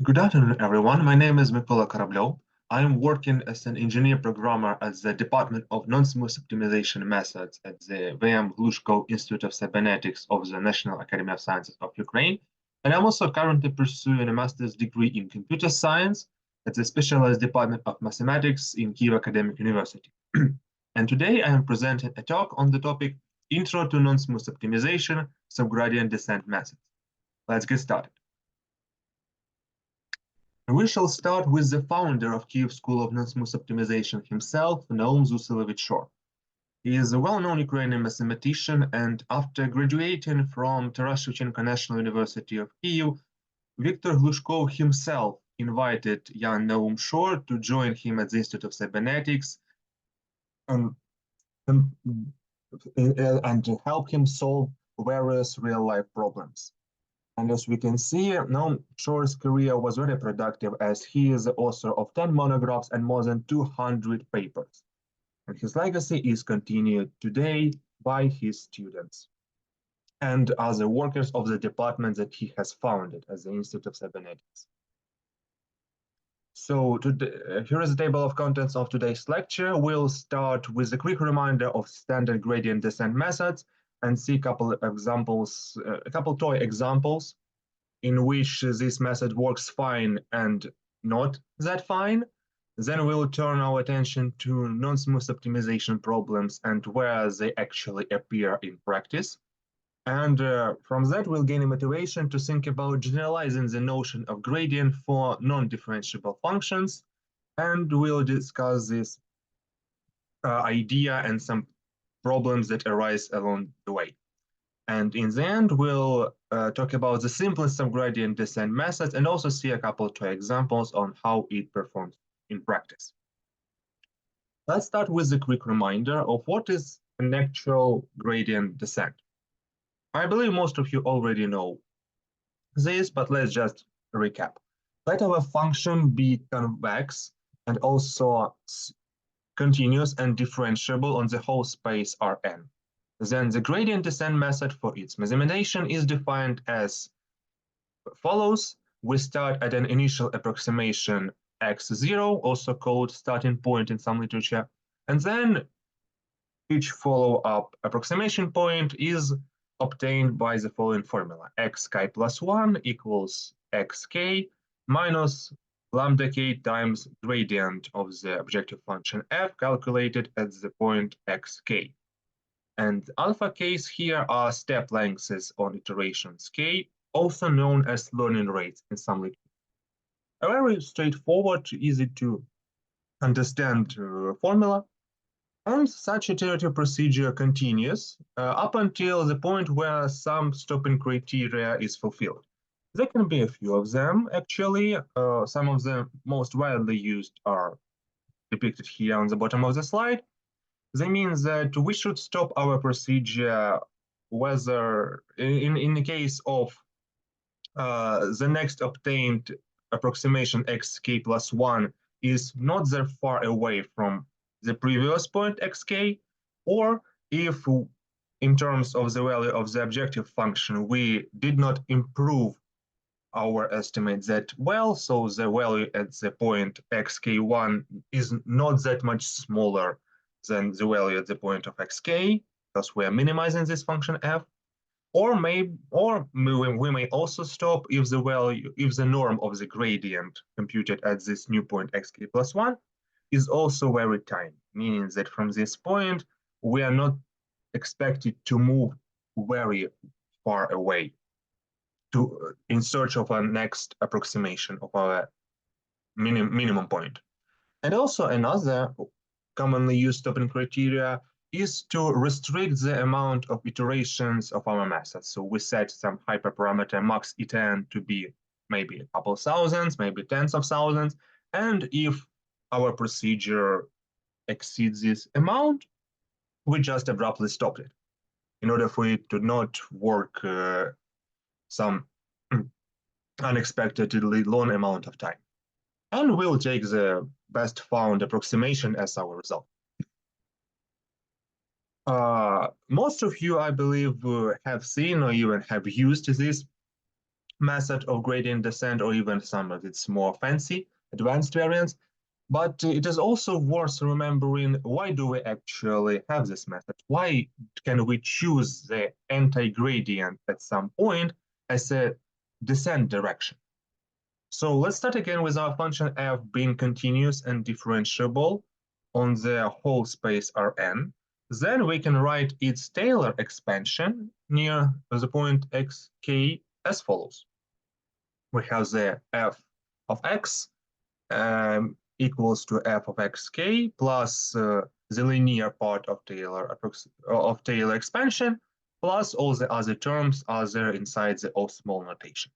Good afternoon, everyone. My name is Mykola Korablov. I am working as an engineer programmer at the Department of Nonsmooth Optimization Methods at the VM Glushko Institute of Cybernetics of the National Academy of Sciences of Ukraine. And I'm also currently pursuing a master's degree in computer science at the specialized Department of Mathematics in Kyiv Academic University. And today I am presenting a talk on the topic Intro to Nonsmooth Optimization, Subgradient Descent Methods. Let's get started. We shall start with the founder of Kyiv School of Nonsmooth Optimization himself, Naum Zusilevich Shor. He is a well-known Ukrainian mathematician, and after graduating from Taras Shevchenko National University of Kyiv, Viktor Glushko himself invited young Naum Shor to join him at the Institute of Cybernetics and to help him solve various real-life problems. And as we can see, Naum Shor's career was very productive as he is the author of 10 monographs and more than 200 papers. And his legacy is continued today by his students and other workers of the department that he has founded as the Institute of Cybernetics. So here is the table of contents of today's lecture. We'll start with a quick reminder of standard gradient descent methods and see a couple of examples, a couple toy examples in which this method works fine and not that fine. Then we'll turn our attention to non-smooth optimization problems and where they actually appear in practice. And from that, we'll gain a motivation to think about generalizing the notion of gradient for non-differentiable functions. And we'll discuss this idea and some problems that arise along the way. And in the end, we'll talk about the simplest subgradient descent methods and also see a couple of examples on how it performs in practice. Let's start with a quick reminder of what is an actual gradient descent. I believe most of you already know this, but let's just recap. Let our function be convex and also continuous and differentiable on the whole space Rn. Then the gradient descent method for its mathematization is defined as follows. We start at an initial approximation x0, also called starting point in some literature, and then each follow-up approximation point is obtained by the following formula. Xk plus 1 equals xk minus lambda k times gradient of the objective function f calculated at the point xk. And alpha k's here are step lengths on iterations k, also known as learning rates in some literature. A very straightforward, easy to understand formula. And such iterative procedure continues up until the point where some stopping criteria is fulfilled. There can be a few of them, actually. Some of the most widely used are depicted here on the bottom of the slide. That means that we should stop our procedure whether, in the case of the next obtained approximation xk plus 1 is not that far away from the previous point xk, or if in terms of the value of the objective function, we did not improve our estimate that well, so the value at the point xk1 is not that much smaller than the value at the point of xk, because we are minimizing this function f. Or we may also stop if the norm of the gradient computed at this new point xk plus 1 is also very tiny, meaning that from this point we are not expected to move very far away in search of our next approximation of our minimum point. And also another commonly used stopping criteria is to restrict the amount of iterations of our method. So we set some hyperparameter max iten to be maybe a couple thousands, maybe tens of thousands. And if our procedure exceeds this amount, we just abruptly stop it in order for it to not work some unexpectedly long amount of time. And we'll take the best found approximation as our result. Most of you, I believe, have seen or even have used this method of gradient descent, or even some of its more fancy, advanced variants. But it is also worth remembering, why do we actually have this method? Why can we choose the anti-gradient at some point as a descent direction? So let's start again with our function f being continuous and differentiable on the whole space Rn. Then we can write its Taylor expansion near the point xk as follows. We have the f of x equals to f of xk plus the linear part of Taylor expansion plus all the other terms are there inside the O small notation.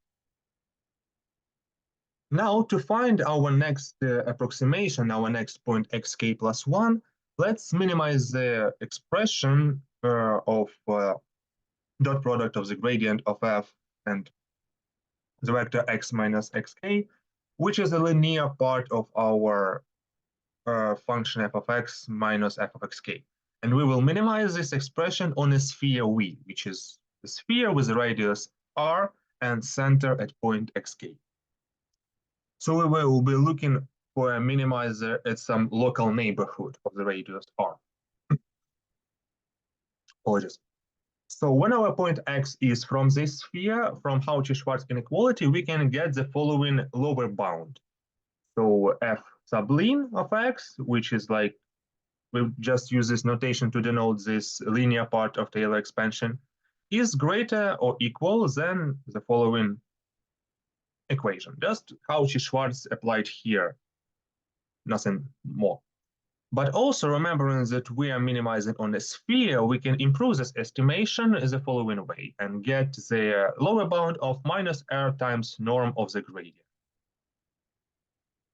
Now, to find our next approximation, our next point xk plus 1, let's minimize the expression of dot product of the gradient of f and the vector x minus xk, which is a linear part of our function f of x minus f of xk. And we will minimize this expression on a sphere V, which is a sphere with a radius r and center at point xk. So we will be looking for a minimizer at some local neighborhood of the radius r. Apologies. So when our point x is from this sphere, from Cauchy-Schwarz inequality, we can get the following lower bound. So f sublin of x, which is like, we just use this notation to denote this linear part of Taylor expansion, is greater or equal than the following equation. Just Cauchy-Schwarz applied here, nothing more. But also remembering that we are minimizing on a sphere, we can improve this estimation in the following way and get the lower bound of minus r times norm of the gradient.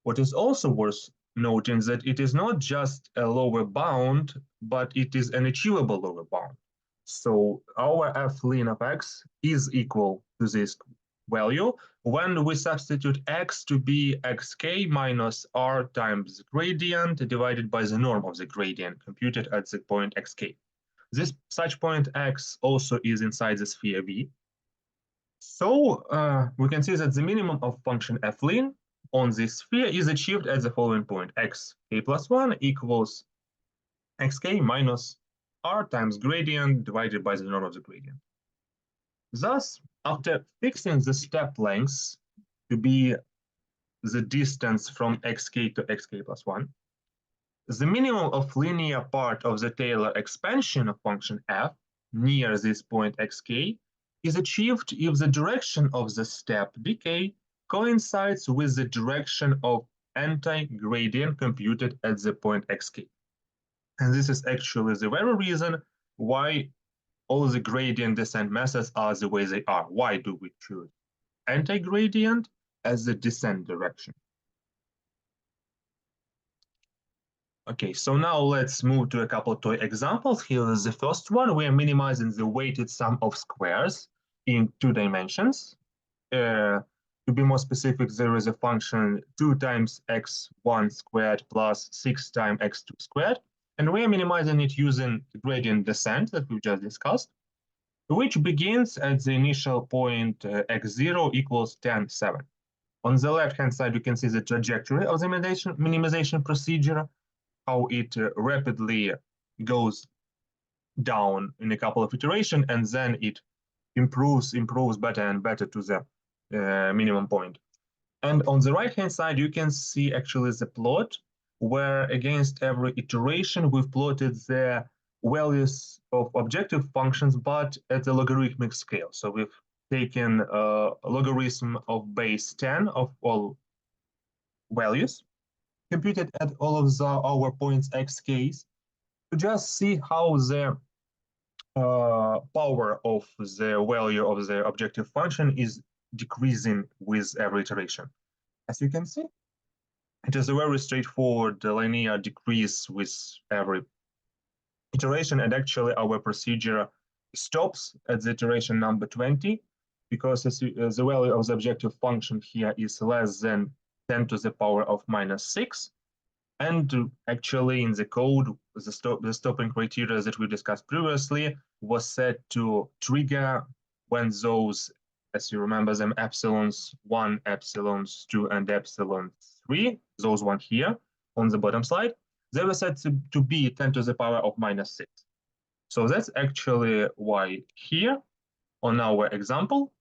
What is also worth noting that it is not just a lower bound, but it is an achievable lower bound. So our f ln of x is equal to this value when we substitute x to be xk minus r times gradient divided by the norm of the gradient computed at the point xk. This such point x also is inside the sphere V. So we can see that the minimum of function f ln on this sphere is achieved at the following point: xk plus 1 equals xk minus r times gradient divided by the norm of the gradient. Thus, after fixing the step lengths to be the distance from xk to xk plus 1, the minimum of linear part of the Taylor expansion of function f near this point xk is achieved if the direction of the step decay coincides with the direction of anti-gradient computed at the point xk. And this is actually the very reason why all the gradient descent methods are the way they are. Why do we choose anti-gradient as the descent direction? Okay, so now let's move to a couple of toy examples. Here is the first one. We are minimizing the weighted sum of squares in 2 dimensions. To be more specific, there is a function 2 times x1 squared plus 6 times x2 squared. And we are minimizing it using the gradient descent that we just discussed, which begins at the initial point x0 equals 10, 7. On the left-hand side, you can see the trajectory of the minimization procedure, how it rapidly goes down in a couple of iterations, and then it improves better and better to the minimum point. And on the right-hand side, you can see actually the plot where against every iteration, we've plotted the values of objective functions, but at a logarithmic scale. So we've taken a logarithm of base 10 of all values, computed at all of our points xk's, to just see how the power of the value of the objective function is decreasing with every iteration. As you can see, it is a very straightforward linear decrease with every iteration, and actually our procedure stops at the iteration number 20 because the value of the objective function here is less than 10 to the power of minus 6. And actually in the code, the stopping criteria that we discussed previously was set to trigger when those as you remember them, epsilons 1, epsilons 2, and epsilon 3, those one here on the bottom slide, they were set to be 10 to the power of minus 6. So that's actually why here on our example,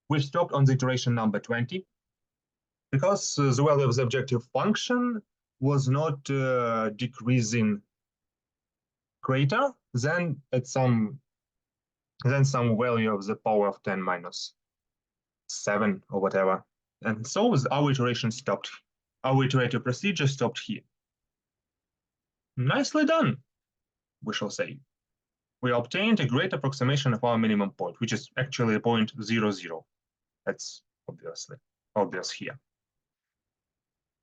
we stopped on the iteration number 20, because the value of the objective function was not decreasing greater than at some value of the power of 10 minus 7 or whatever. And so our iteration stopped. Our iterative procedure stopped here. Nicely done, we shall say. We obtained a great approximation of our minimum point, which is actually 0.00. That's obvious here.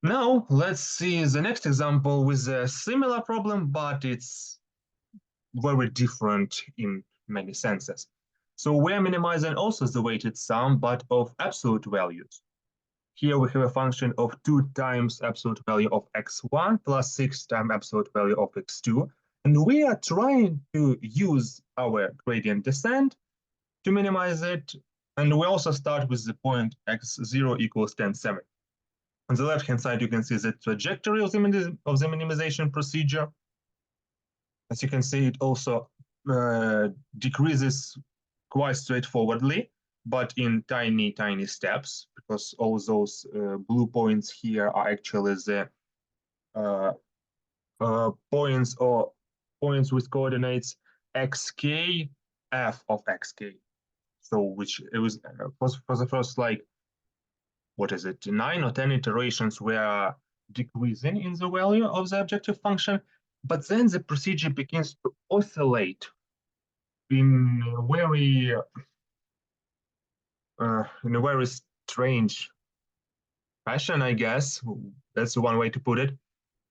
Now let's see the next example with a similar problem, but it's very different in many senses. So we're minimizing also the weighted sum, but of absolute values. Here we have a function of 2 times absolute value of x1 plus 6 times absolute value of x2. And we are trying to use our gradient descent to minimize it. And we also start with the point x0 equals 10, 7. On the left-hand side, you can see the trajectory of the minimization procedure. As you can see, it also decreases quite straightforwardly, but in tiny, tiny steps, because all those blue points here are actually the points with coordinates xk, f of xk. So which it was for the first, like, what is it, 9 or 10 iterations were decreasing in the value of the objective function, but then the procedure begins to oscillate in a very strange fashion, I guess. That's one way to put it.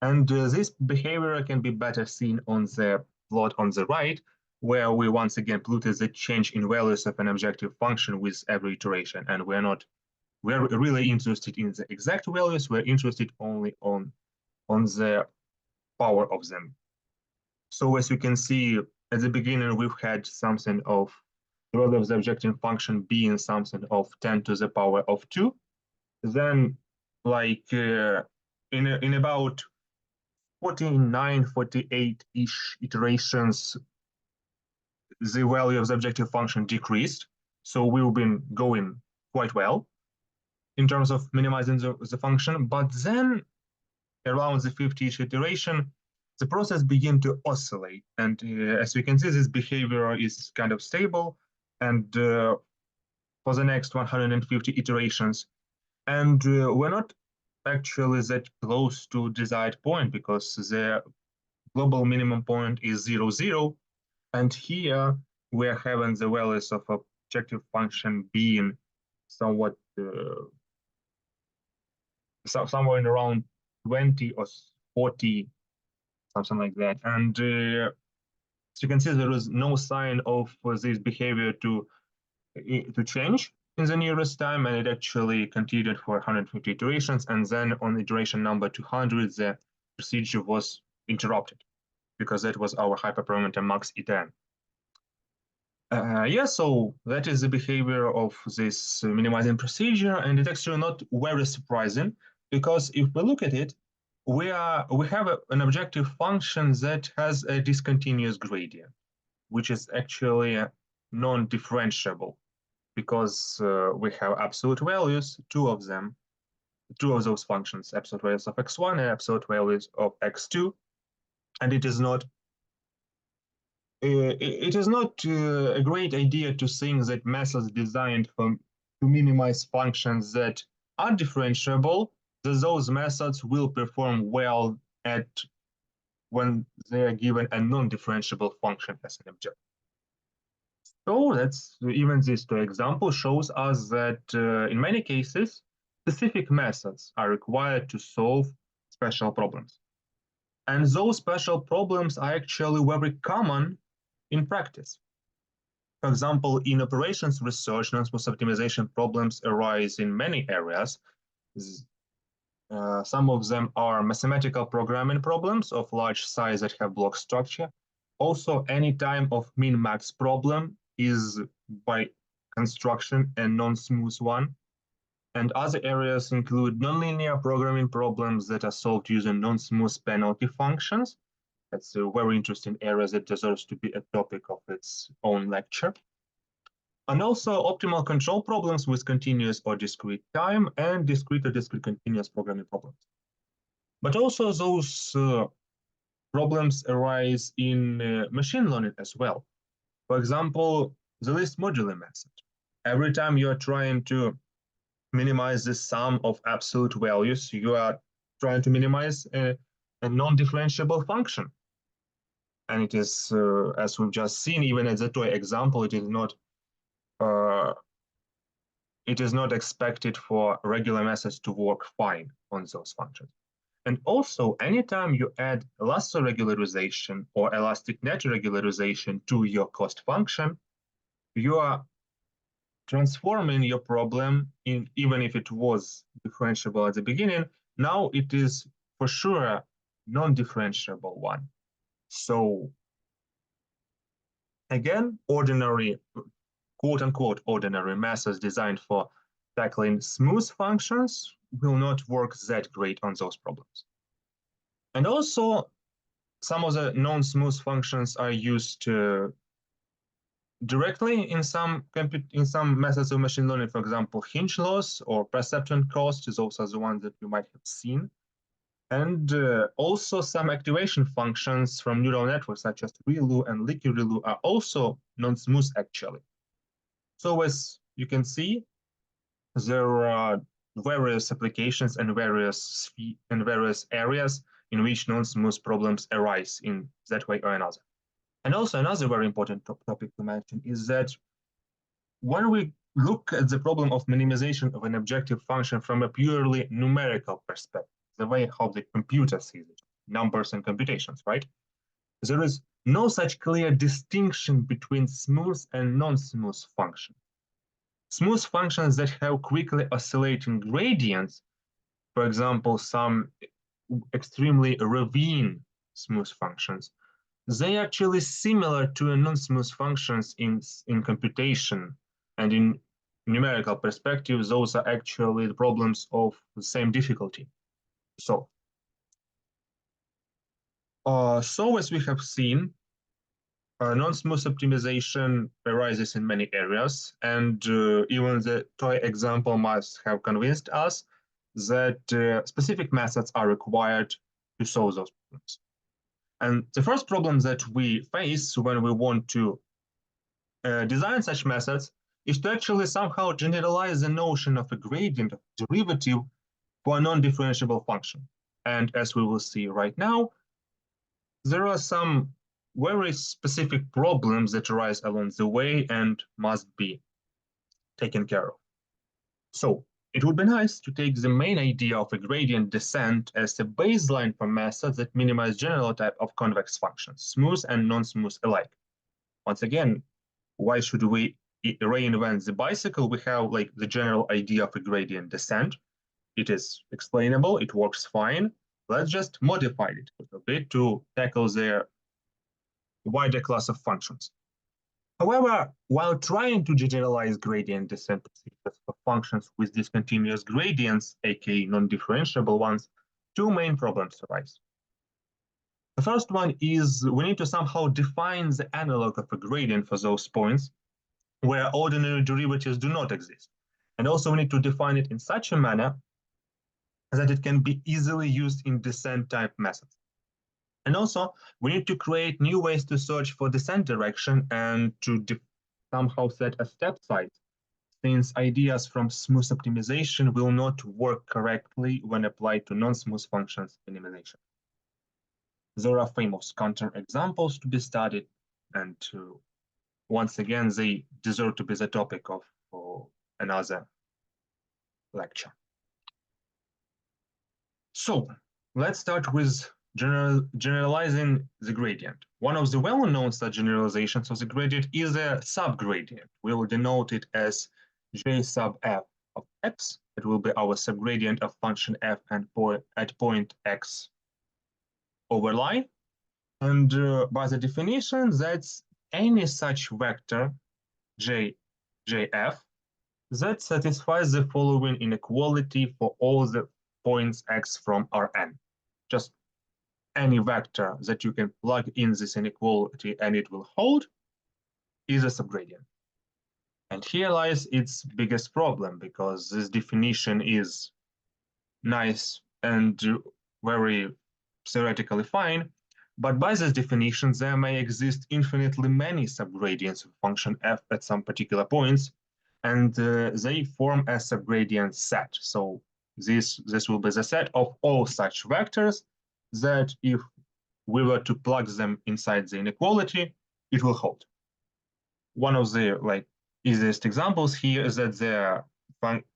And this behavior can be better seen on the plot on the right, where we once again plotted the change in values of an objective function with every iteration. And we're really interested in the exact values. We're interested only on the power of them. So as you can see, at the beginning, we've had something of the value of the objective function being something of 10 to the power of 2. Then, like in about 49, 48-ish iterations, the value of the objective function decreased. So we've been going quite well in terms of minimizing the function. But then around the 50th iteration, the process began to oscillate. And as we can see, this behavior is kind of stable. And for the next 150 iterations, and we're not actually that close to desired point, because the global minimum point is 0, 0. And here we're having the values of objective function being somewhat somewhere in around 20 or 40, something like that. And as you can see, there is no sign of this behavior to change in the nearest time, and it actually continued for 150 iterations. And then on iteration number 200, the procedure was interrupted, because that was our hyperparameter max E10. Yeah, so that is the behavior of this minimizing procedure, and it's actually not very surprising, because if we look at it, we have an objective function that has a discontinuous gradient, which is actually non-differentiable, because we have absolute values, two of those functions, absolute values of x1 and absolute values of x2, and it is not a great idea to think that methods designed to minimize functions that are differentiable, that those methods will perform well when they are given a non-differentiable function as an objective. So even these two examples shows us that in many cases, specific methods are required to solve special problems. And those special problems are actually very common in practice. For example, in operations research, nonsmooth optimization problems arise in many areas. Some of them are mathematical programming problems of large size that have block structure. Also, any time of min-max problem is by construction and non-smooth one. And other areas include nonlinear programming problems that are solved using non-smooth penalty functions. That's a very interesting area that deserves to be a topic of its own lecture. And also optimal control problems with continuous or discrete time and discrete or discrete continuous programming problems. But also those problems arise in machine learning as well. For example, the least modular method. Every time you are trying to minimize the sum of absolute values, you are trying to minimize a non-differentiable function. And it is, as we've just seen, even as a toy example, it is not expected for regular methods to work fine on those functions. And also, anytime you add lasso regularization or elastic net regularization to your cost function, you are transforming your problem in, even if it was differentiable at the beginning, now it is for sure a non-differentiable one. So again, ordinary, quote unquote, ordinary methods designed for tackling smooth functions will not work that great on those problems. And also, some of the non-smooth functions are used directly in some methods of machine learning, for example, hinge loss or perceptron cost. Those are the ones that you might have seen. And also some activation functions from neural networks, such as ReLU and leaky ReLU, are also non-smooth actually. So as you can see, there are various applications and various areas in which non-smooth problems arise in that way or another. And also another very important topic to mention is that when we look at the problem of minimization of an objective function from a purely numerical perspective, the way how the computer sees it, numbers and computations, right? There is no such clear distinction between smooth and non-smooth functions. Smooth functions that have quickly oscillating gradients, for example, some extremely ravine smooth functions, they are actually similar to non-smooth functions in computation, and in numerical perspective, those are actually the problems of the same difficulty. So as we have seen, non-smooth optimization arises in many areas, and even the toy example must have convinced us that specific methods are required to solve those problems. And the first problem that we face when we want to design such methods is to actually somehow generalize the notion of a gradient of derivative for a non-differentiable function. And as we will see right now, there are some very specific problems that arise along the way and must be taken care of. So it would be nice to take the main idea of a gradient descent as a baseline for methods that minimize general type of convex functions, smooth and non-smooth alike. Once again, why should we reinvent the bicycle? We have like the general idea of a gradient descent. It is explainable, it works fine. Let's just modify it a little bit to tackle the wider class of functions. However, while trying to generalize gradient descent procedures for functions with discontinuous gradients, aka non-differentiable ones, two main problems arise. The first one is we need to somehow define the analog of a gradient for those points where ordinary derivatives do not exist. And also we need to define it in such a manner that it can be easily used in descent type methods. And also we need to create new ways to search for descent direction and to somehow set a step size, since ideas from smooth optimization will not work correctly when applied to non-smooth functions minimization. There are famous counterexamples to be studied, and once again, they deserve to be the topic of another lecture. So let's start with generalizing the gradient. One of the well-known such generalizations of the gradient is a subgradient. We will denote it as J sub f of x. It will be our subgradient of function f and at point x over line. And by the definition, that's any such vector J jf that satisfies the following inequality for all the points x from Rn. Just any vector that you can plug in this inequality and it will hold is a subgradient. And here lies its biggest problem, because this definition is nice and very theoretically fine, but by this definition, there may exist infinitely many subgradients of function f at some particular points, and they form a subgradient set. So this will be the set of all such vectors that if we were to plug them inside the inequality, it will hold. One of the easiest examples here is that the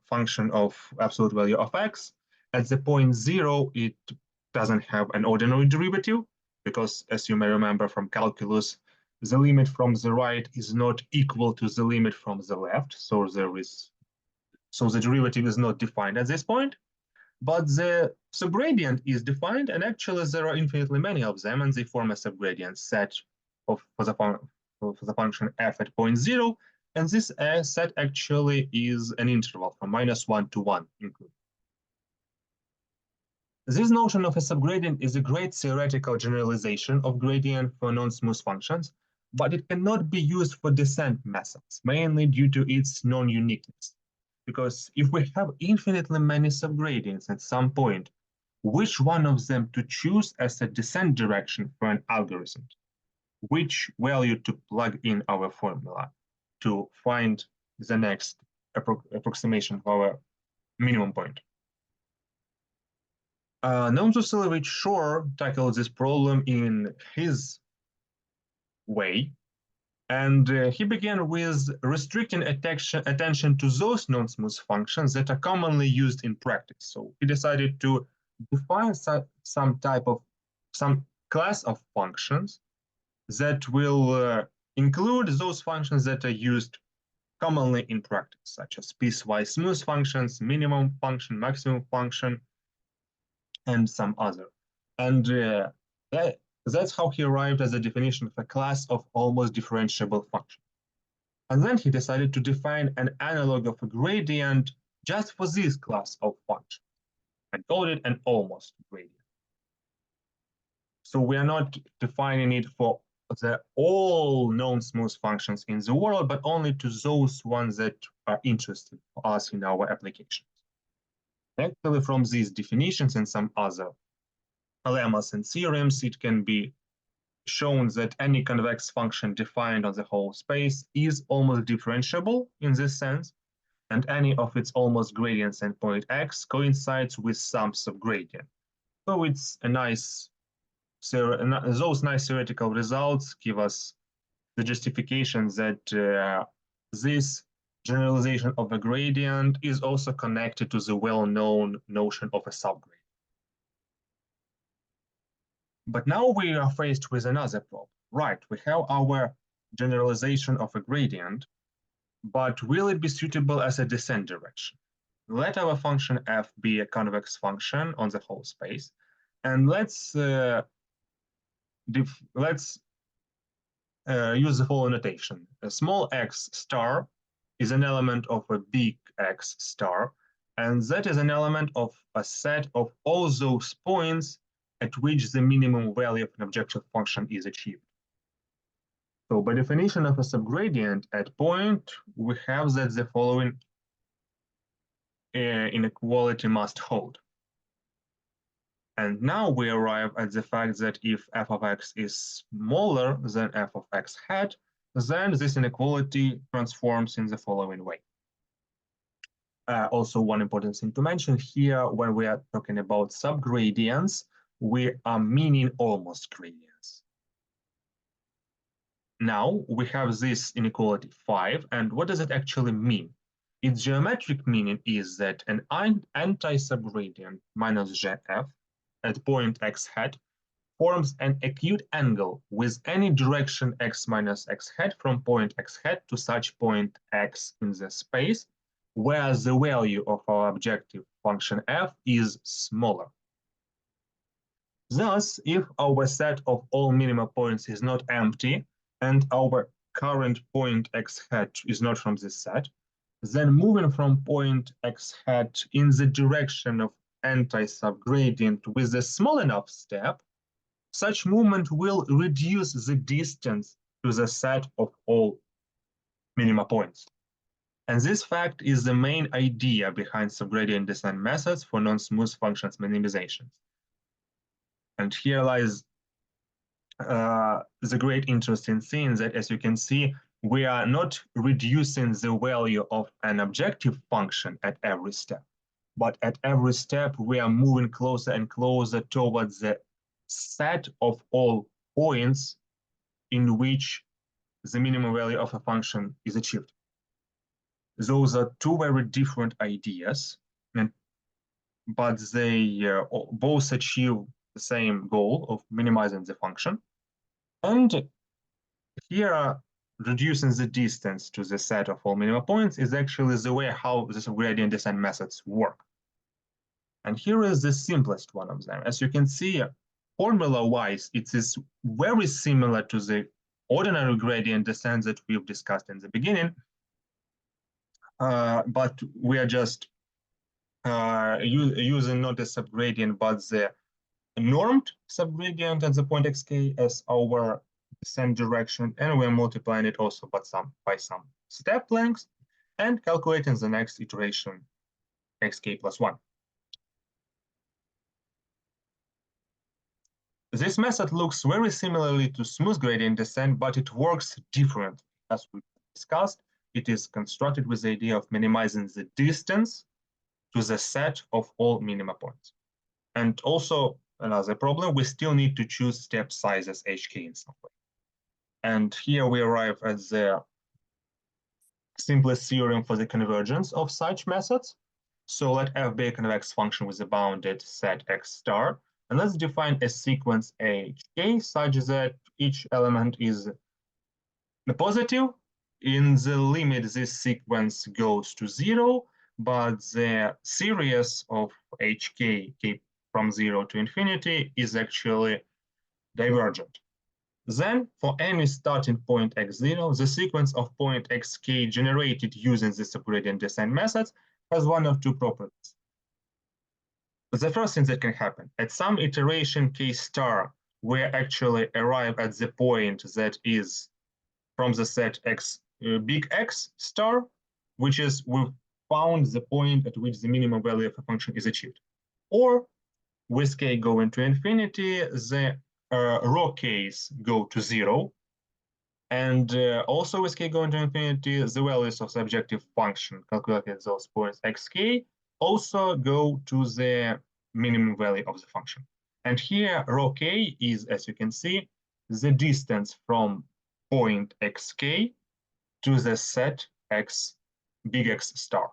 function of absolute value of x at the point 0, it doesn't have an ordinary derivative, because as you may remember from calculus, the limit from the right is not equal to the limit from the left, so the derivative is not defined at this point. But the subgradient is defined, and actually there are infinitely many of them, and they form a subgradient set for the function f at point 0, and this set actually is an interval from -1 to 1 included. This notion of a subgradient is a great theoretical generalization of gradient for non-smooth functions, but it cannot be used for descent methods, mainly due to its non-uniqueness. Because if we have infinitely many subgradients at some point, which one of them to choose as a descent direction for an algorithm? Which value to plug in our formula to find the next approximation of our minimum point? Nonsmooth Shore tackled this problem in his way, and he began with restricting attention to those non-smooth functions that are commonly used in practice. So he decided to define some class of functions that will include those functions that are used commonly in practice, such as piecewise smooth functions, minimum function, maximum function, and some other. And that's how he arrived at the definition of a class of almost differentiable functions. And then he decided to define an analog of a gradient just for this class of functions and called it an almost gradient. So we are not defining it for all known smooth functions in the world, but only to those ones that are interesting for us in our applications. Actually, from these definitions and some other lemmas and theorems, it can be shown that any convex function defined on the whole space is almost differentiable in this sense, and any of its almost gradients at point x coincides with some subgradient. So it's a nice, those nice theoretical results give us the justification that this generalization of a gradient is also connected to the well-known notion of a subgradient. But now we are faced with another problem. Right, we have our generalization of a gradient, but will it be suitable as a descent direction? Let our function f be a convex function on the whole space, and let's use the following notation. A small x star is an element of a big X star, and that is an element of a set of all those points at which the minimum value of an objective function is achieved. So by definition of a subgradient at point, we have that the following inequality must hold. And now we arrive at the fact that if f of x is smaller than f of x hat, then this inequality transforms in the following way. Also, one important thing to mention here, when we are talking about subgradients, we are meaning almost gradients. Now we have this inequality 5, and what does it actually mean? Its geometric meaning is that an anti-subgradient minus jf at point x hat forms an acute angle with any direction x minus x hat from point x hat to such point x in the space, where the value of our objective function f is smaller. Thus, if our set of all minima points is not empty and our current point x hat is not from this set, then moving from point x hat in the direction of anti-subgradient with a small enough step, such movement will reduce the distance to the set of all minima points. And this fact is the main idea behind subgradient descent methods for non-smooth functions minimizations. And here lies the great interest in seeing that, as you can see, we are not reducing the value of an objective function at every step, but at every step we are moving closer and closer towards the set of all points in which the minimum value of a function is achieved. Those are two very different ideas, but they both achieve the same goal of minimizing the function. And here, reducing the distance to the set of all minima points is actually the way how the subgradient descent methods work. And here is the simplest one of them. As you can see, formula-wise, it is very similar to the ordinary gradient descent that we've discussed in the beginning, but we are just using not a subgradient, but the normed subgradient at the point xk as our descent direction, and we're multiplying it also by some step lengths and calculating the next iteration xk plus 1. This method looks very similarly to smooth gradient descent, but it works different. As we discussed, it is constructed with the idea of minimizing the distance to the set of all minima points. And also, another problem, we still need to choose step sizes hk in some way. And here we arrive at the simplest theorem for the convergence of such methods. So let f be a convex function with a bounded set x star, and let's define a sequence hk such that each element is positive. In the limit, this sequence goes to 0, but the series of hk from 0 to infinity is actually divergent. Then, for any starting point x0, the sequence of point xk generated using the subgradient descent methods has one of two properties. The first thing that can happen, at some iteration k star, we actually arrive at the point that is from the set x big X star, which is we've found the point at which the minimum value of a function is achieved. Or with k going to infinity, the raw k's go to 0. And also with k going to infinity, the values of the objective function calculated at those points xk also go to the minimum value of the function. And here raw k is, as you can see, the distance from point xk to the set x big X star.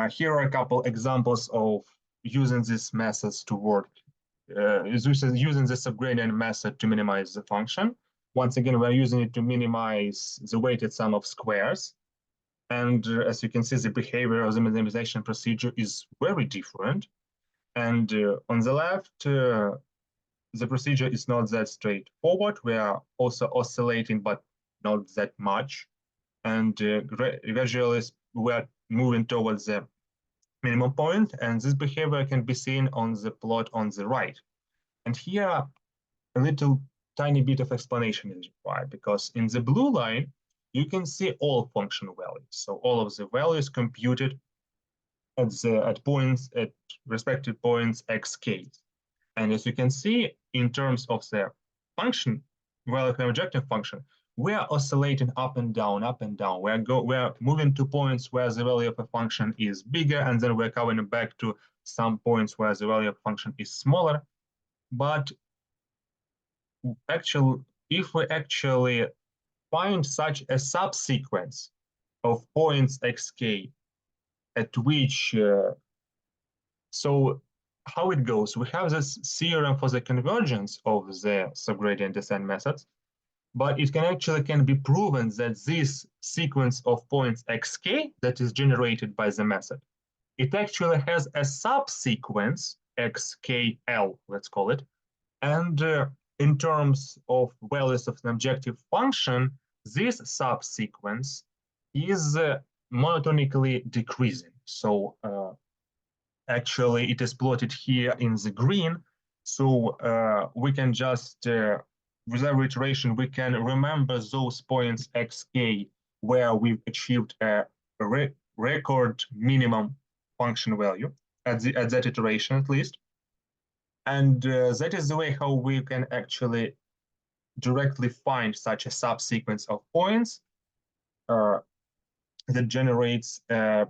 Here are a couple examples of using these methods to work, using the subgradient method to minimize the function. Once again, we're using it to minimize the weighted sum of squares. And as you can see, the behavior of the minimization procedure is very different. And on the left, the procedure is not that straightforward. We are also oscillating, but not that much. And gradually we're moving towards the minimum point, and this behavior can be seen on the plot on the right. And here, a little tiny bit of explanation is required, because in the blue line, you can see all function values. So all of the values computed at respective points xk. And as you can see, in terms of the function, value of an objective function, we are oscillating up and down, up and down. We're moving to points where the value of a function is bigger, and then we're coming back to some points where the value of a function is smaller. But actually, if we actually find such a subsequence of points xk at which, so how it goes, we have this theorem for the convergence of the subgradient descent methods, but it can be proven that this sequence of points xk that is generated by the method, it actually has a subsequence xkl, let's call it, and in terms of values of an objective function, this subsequence is monotonically decreasing. So actually, it is plotted here in the green. So we can just, with every iteration, we can remember those points xk where we've achieved a record minimum function value at that iteration at least. And that is the way how we can actually directly find such a subsequence of points that generates, that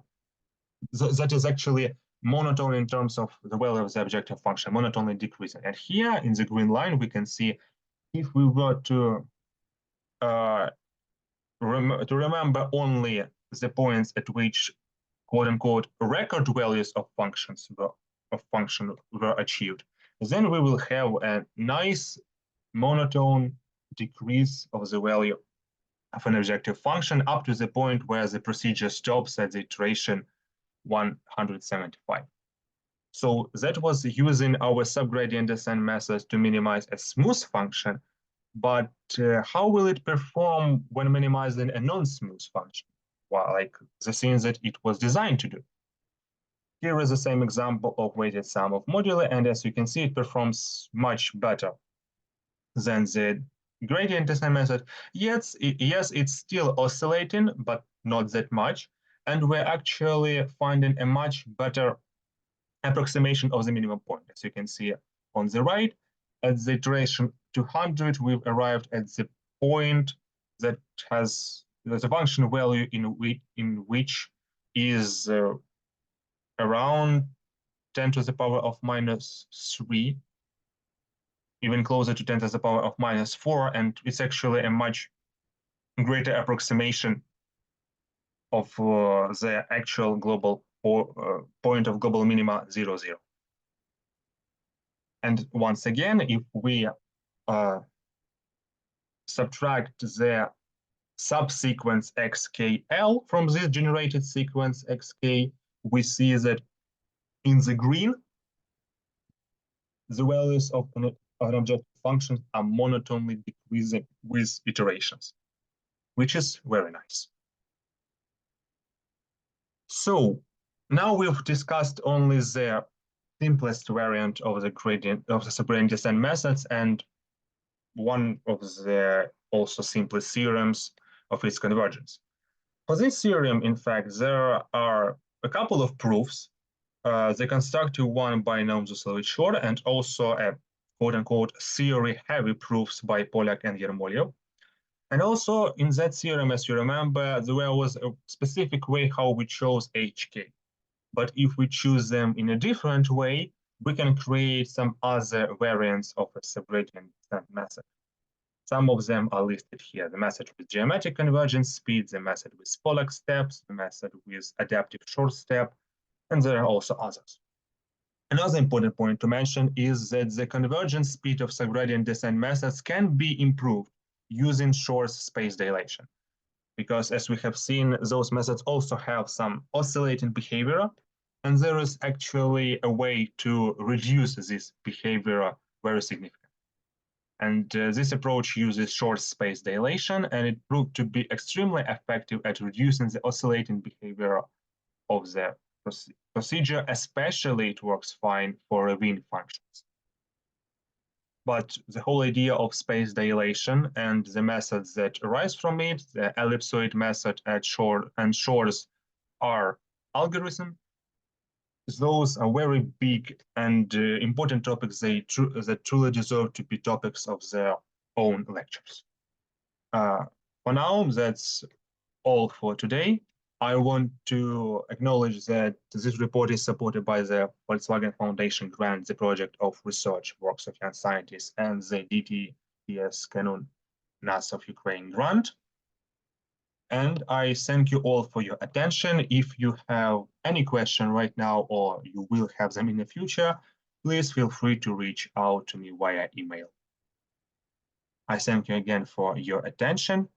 is actually monotone in terms of the value of the objective function, monotonely decreasing. And here in the green line, we can see if we were to remember only the points at which quote unquote record values of functions were achieved, then we will have a nice monotone decrease of the value of an objective function up to the point where the procedure stops at the iteration 175. So that was using our subgradient descent method to minimize a smooth function, but how will it perform when minimizing a non-smooth function? Well, like the things that it was designed to do. Here is the same example of weighted sum of moduli, and as you can see, it performs much better than the gradient descent method. Yes, it's still oscillating, but not that much. And we're actually finding a much better approximation of the minimum point. As you can see on the right, at the iteration 200, we've arrived at the point that has the function value in which is around 10 to the power of minus 3, even closer to 10 to the power of minus 4, and it's actually a much greater approximation of the actual global point of global minima 0, 0. And once again, if we subtract the subsequence xkl from this generated sequence xk, we see that in the green, the values of an objective function are monotonely decreasing with iterations, which is very nice. So now we've discussed only the simplest variant of the gradient of the subgradient descent methods and one of the also simplest theorems of its convergence. For this theorem, in fact, there are a couple of proofs. The constructive one by Nonsmooth Short and also a quote-unquote theory-heavy proofs by Pollack and Yermolyev. And also in that theorem, as you remember, there was a specific way how we chose HK. But if we choose them in a different way, we can create some other variants of a subgradient descent method. Some of them are listed here: the method with geometric convergence speed, the method with Pollack steps, the method with adaptive short step, and there are also others. Another important point to mention is that the convergence speed of subgradient descent methods can be improved using short space dilation, because as we have seen, those methods also have some oscillating behavior, and there is actually a way to reduce this behavior very significantly. And this approach uses short space dilation, and it proved to be extremely effective at reducing the oscillating behavior of the procedure. Especially it works fine for Levene functions. But the whole idea of space dilation and the methods that arise from it, the ellipsoid method and Shor's R algorithm, those are very big and important topics that truly deserve to be topics of their own lectures. For now, that's all for today. I want to acknowledge that this report is supported by the Volkswagen Foundation grant, the project of research works of young scientists, and the DTS Canon NASA of Ukraine grant. And I thank you all for your attention. If you have any question right now, or you will have them in the future, please feel free to reach out to me via email. I thank you again for your attention.